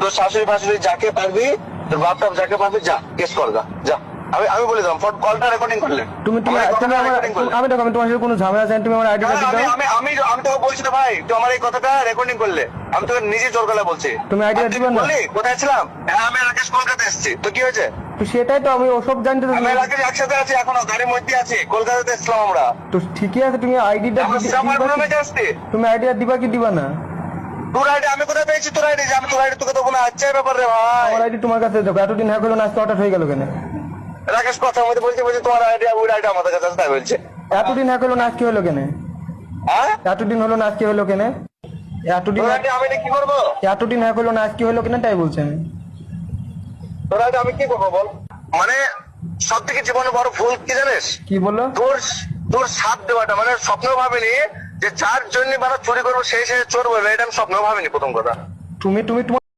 তোর শাশুড়ি ফাশুড়ি যাকে পারবি, তোর বাপটা যাকে পারবি, যা কেস কর, যা যা। আমি বলে দিলাম, ফোন কলটা রেকর্ডিং করলে। তুমি তুমি তুমি আমার আমি দেখো আমি তোমার সাথে কোনো ঝামেলা চাই না, তুমি আমার আইডিটা দিতে দাও। আমি তোকে বলছি তো ভাই, তুই আমার এই কথাটা রেকর্ডিং করলে, আমি তোকে নিজে জোর গলায় বলছি। তুমি আইডিয়া দিবে না? বললি কোথায় ছিলাম? হ্যাঁ, আমি রাকেশ কলকাতা এসেছি, তো কি হয়েছে? তো সেটাই তো আমি ওসব জানতে তো। আমি রাকেশ একসাথে আছি, এখনো গাড়ির মধ্যে আছি, কলকাতাতে এসেছিলাম আমরা। তো ঠিকই আছে, তুমি আইডিটা তুমি আইডিয়া দিবা কি দিবা না? তোর আইডি আমি কোথায় পেয়েছি? তোর আইডি আমি তোর আইডি তোকে দেবো না, আচ্ছা ব্যাপার রে ভাই। আমার আইডি তোমার কাছে দেখো, এতদিন হ্যাক হলো না, আজকে হঠাৎ হয়ে গেল কেন? রাকেশ কথা মধ্যে বলছে তোমার আইডি, ওই আইডি আমাদের কাছে আছে, তাই বলছে। এতদিন হ্যাক হলো না, আজকে হলো কেন? হ্যাঁ, এতদিন হলো না, আজকে হলো কেন? এতদিন তোর আইডি আমি কি করবো? এতদিন হ্যাক হলো না, আজকে হলো কেন তাই বলছেন? তোর আইডি আমি কি করবো বল? মানে সব থেকে জীবনে বড় ভুল কি জানিস? কি বললো? তোর সাথ দেওয়াটা, মানে স্বপ্ন ভাবিনি যে যার জন্য চুরি করবো সেই চোর বলবে, এটা আমি স্বপ্ন ভাবিনি প্রথম কথা। তুমি তুমি তোমার